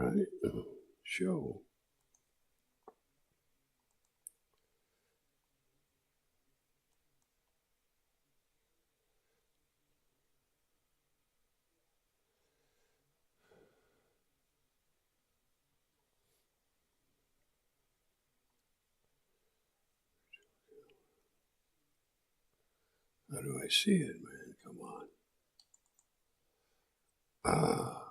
right. Show. How do I see it, man? Come on. Ah.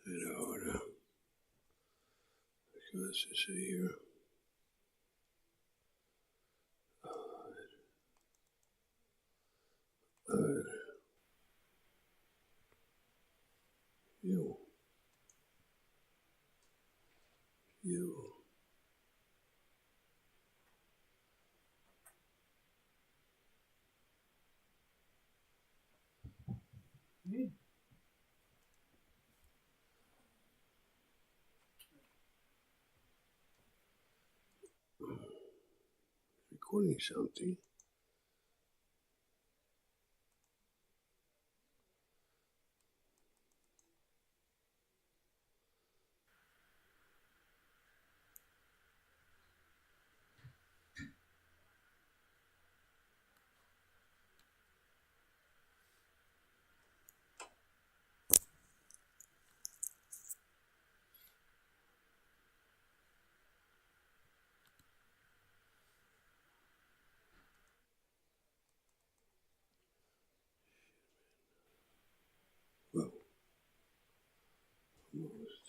Ahora, ¿qué vas a seguir? A ver. You. Recording something. Well, almost.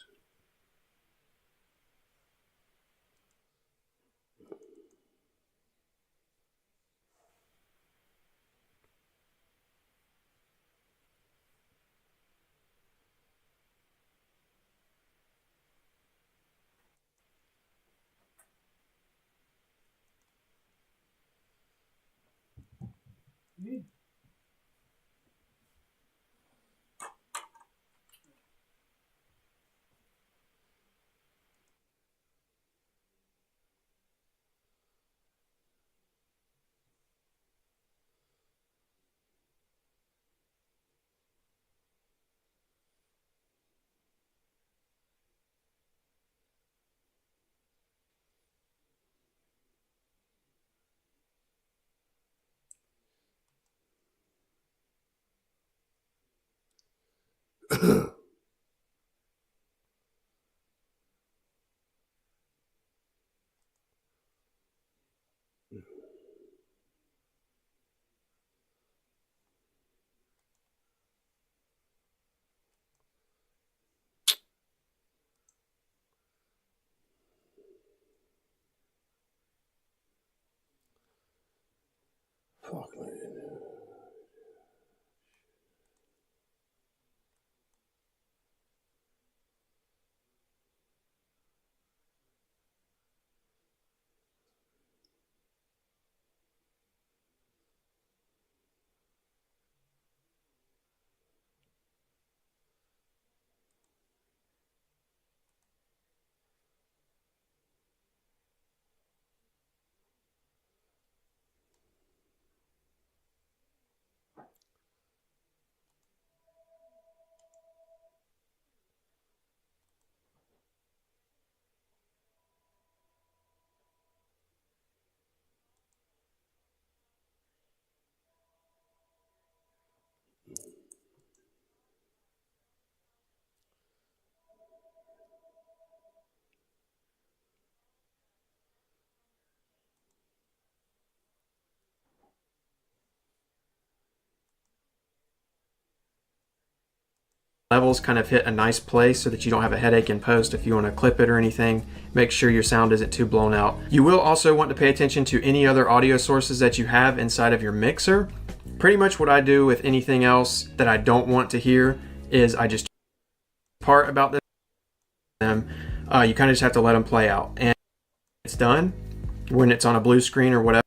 levels kind of hit a nice place so that you don't have a headache in post if you want to clip it or anything. Make sure your sound isn't too blown out. You will also want to pay attention to any other audio sources that you have inside of your mixer. Pretty much what I do with anything else that I don't want to hear is I just part about this. You kind of just have to let them play out, and it's done when it's on a blue screen or whatever,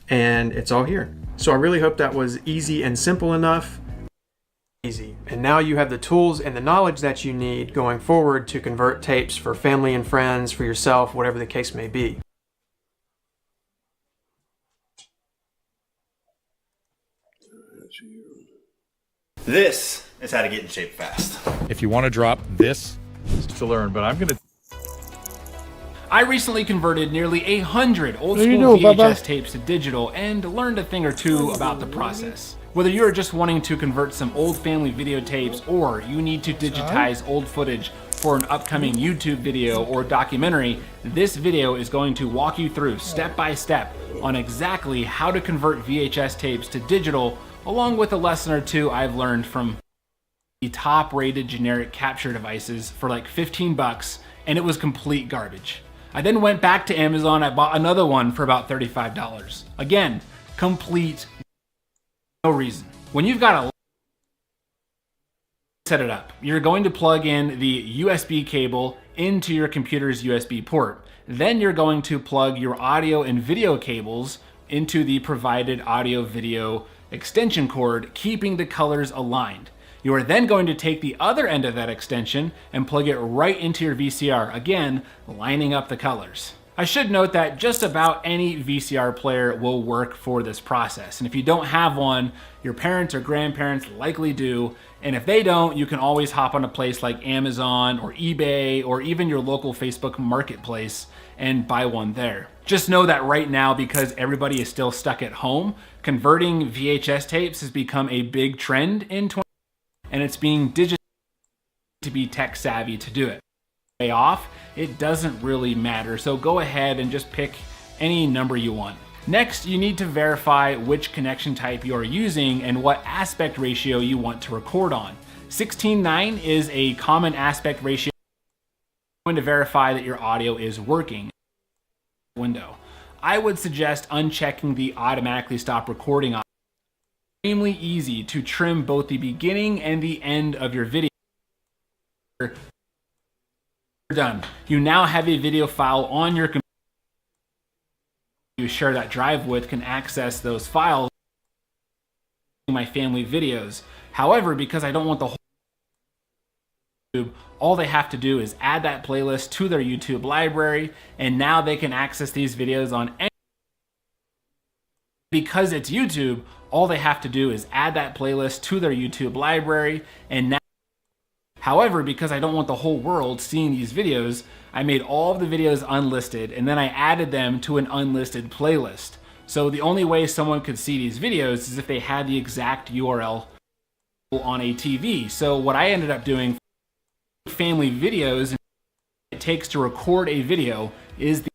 and it's all here. So I really hope that was easy and simple enough. Easy. And now you have the tools and the knowledge that you need going forward to convert tapes for family and friends, for yourself, whatever the case may be. This is how to get in shape fast. If you want to drop this to learn, but I recently converted nearly 100 old school VHS tapes to digital and learned a thing or two about the process. Whether you're just wanting to convert some old family videotapes or you need to digitize old footage for an upcoming YouTube video or documentary, this video is going to walk you through step by step on exactly how to convert VHS tapes to digital, along with a lesson or two I've learned from the top rated generic capture devices for like 15 bucks, and it was complete garbage. I then went back to Amazon, I bought another one for about $35. Again, complete no reason. When you've got a set it up, you're going to plug in the USB cable into your computer's USB port. Then you're going to plug your audio and video cables into the provided audio video extension cord, keeping the colors aligned. You are then going to take the other end of that extension and plug it right into your VCR, again, lining up the colors. I should note that just about any VCR player will work for this process. And if you don't have one, your parents or grandparents likely do. And if they don't, you can always hop on a place like Amazon or eBay or even your local Facebook marketplace and buy one there. Just know that right now, because everybody is still stuck at home, converting VHS tapes has become a big trend in 2020, and it's being digitized to be tech savvy to do it. Way off, it doesn't really matter, so go ahead and just pick any number you want. Next, you need to verify which connection type you are using and what aspect ratio you want to record on. 16:9 is a common aspect ratio. You're going to verify that your audio is working. Window. I would suggest unchecking the automatically stop recording option. Extremely easy to trim both the beginning and the end of your video. Done. You now have a video file on your computer. You share that drive with can access those files. My family videos. However, because I don't want the whole YouTube, all they have to do is add that playlist to their YouTube library, and now they can access these videos on any. Because it's YouTube, all they have to do is add that playlist to their YouTube library, and now. However, because I don't want the whole world seeing these videos, I made all of the videos unlisted and then I added them to an unlisted playlist. So the only way someone could see these videos is if they had the exact URL on a TV. So what I ended up doing for family videos, it takes to record a video is the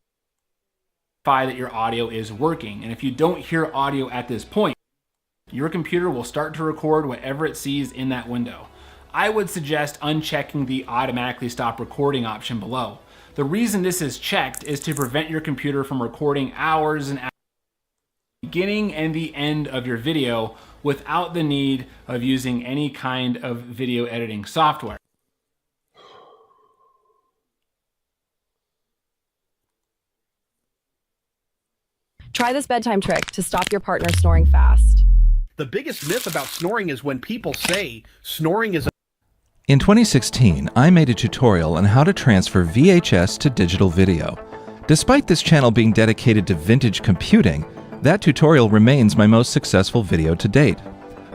verify that your audio is working. And if you don't hear audio at this point, your computer will start to record whatever it sees in that window. I would suggest unchecking the automatically stop recording option below. The reason this is checked is to prevent your computer from recording hours and hours at the beginning and the end of your video without the need of using any kind of video editing software. Try this bedtime trick to stop your partner snoring fast. The biggest myth about snoring is when people say snoring is In 2016, I made a tutorial on how to transfer VHS to digital video. Despite this channel being dedicated to vintage computing, that tutorial remains my most successful video to date.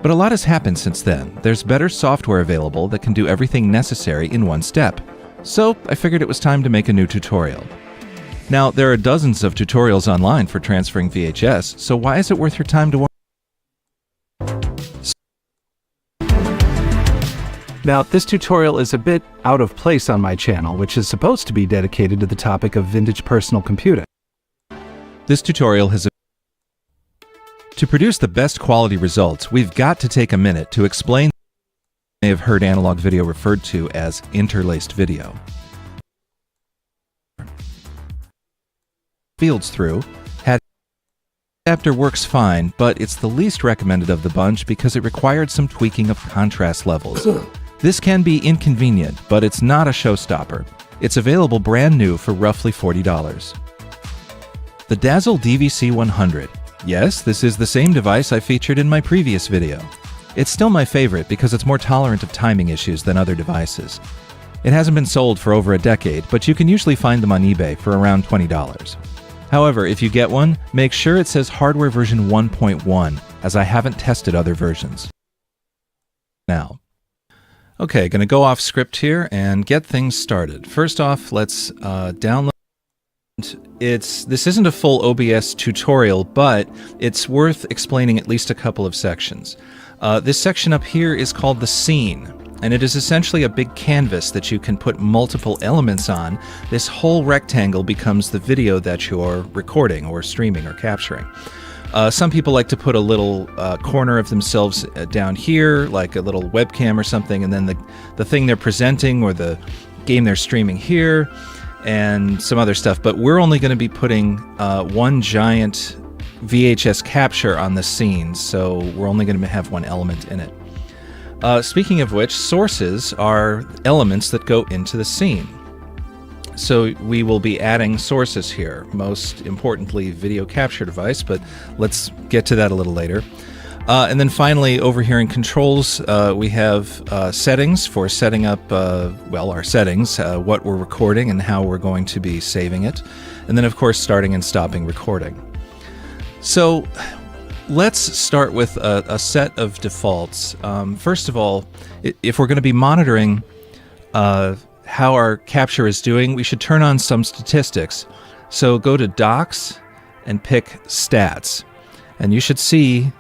But a lot has happened since then. There's better software available that can do everything necessary in one step. So I figured it was time to make a new tutorial. Now, there are dozens of tutorials online for transferring VHS, so why is it worth your time to watch? Now, this tutorial is a bit out of place on my channel, which is supposed to be dedicated to the topic of vintage personal computing. This tutorial has To produce the best quality results, we've got to take a minute to explain may have heard analog video referred to as interlaced video. Fields through. Adapter works fine, but it's the least recommended of the bunch because it required some tweaking of contrast levels. This can be inconvenient, but it's not a showstopper. It's available brand new for roughly $40. The Dazzle DVC100. Yes, this is the same device I featured in my previous video. It's still my favorite because it's more tolerant of timing issues than other devices. It hasn't been sold for over a decade, but you can usually find them on eBay for around $20. However, if you get one, make sure it says hardware version 1.1, as I haven't tested other versions. Now, okay, gonna go off script here and get things started. First off, let's download. This isn't a full OBS tutorial, but it's worth explaining at least a couple of sections. This section up here is called the scene, and it is essentially a big canvas that you can put multiple elements on. This whole rectangle becomes the video that you're recording or streaming or capturing. Some people like to put a little corner of themselves down here, like a little webcam or something, and then the thing they're presenting or the game they're streaming here, and some other stuff. But we're only going to be putting one giant VHS capture on the scene, so we're only going to have one element in it. Speaking of which, sources are elements that go into the scene. So we will be adding sources here, most importantly video capture device, but let's get to that a little later. And then finally, over here in controls, we have settings for setting up, well, our settings, what we're recording and how we're going to be saving it. And then, of course, starting and stopping recording. So let's start with a set of defaults. First of all, if we're going to be monitoring how our capture is doing, we should turn on some statistics. So go to Docs and pick Stats. And you should see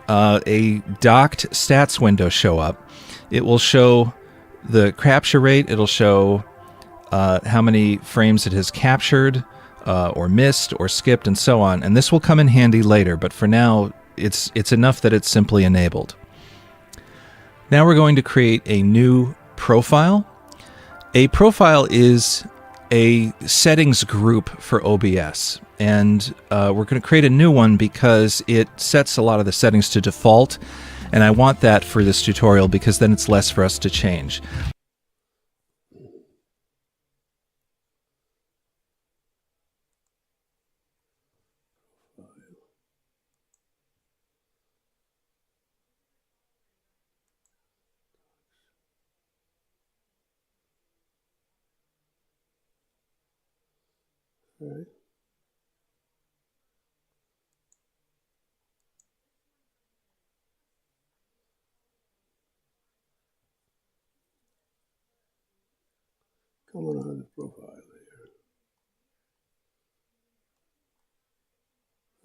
a docked stats window show up. It will show the capture rate, it'll show how many frames it has captured, or missed, or skipped, and so on. And this will come in handy later, but for now, it's enough that it's simply enabled. Now we're going to create a new profile. A profile is a settings group for OBS, and we're going to create a new one because it sets a lot of the settings to default, and I want that for this tutorial because then it's less for us to change. All right. Come on the profile here.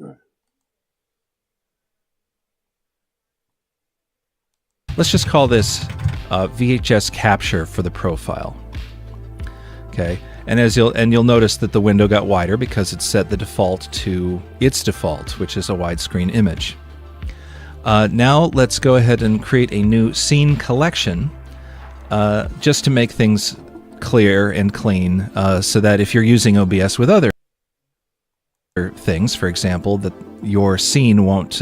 All right. Let's just call this VHS capture for the profile. Okay, and you'll notice that the window got wider because it set the default to its default, which is a widescreen image. Now let's go ahead and create a new scene collection, just to make things clear and clean, so that if you're using OBS with other things, for example, that your scene won't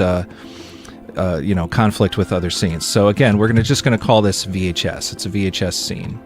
conflict with other scenes. So again, we're just going to call this VHS. It's a VHS scene.